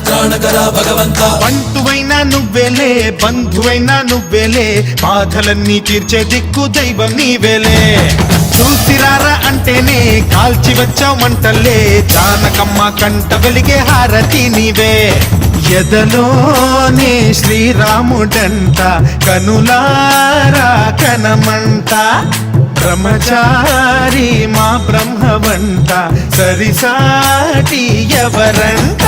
త్రాణకర భగవంత. బంటువైనా నువ్వేలే బంధువైనా నువ్వేలే బాధలన్నీ తీర్చే దిక్కు దైవం నీవేలే. చూసిరారా అంటేనే కాల్చి వచ్చావు మంటలే జానకమ్మ కంట వెలిగే హారతి నీవే. ఎదలోనే శ్రీరాముడంట కనులారా కనమంట బ్రహ్మచారి మా బ్రహ్మవంట సరిసాటి ఎవరంట.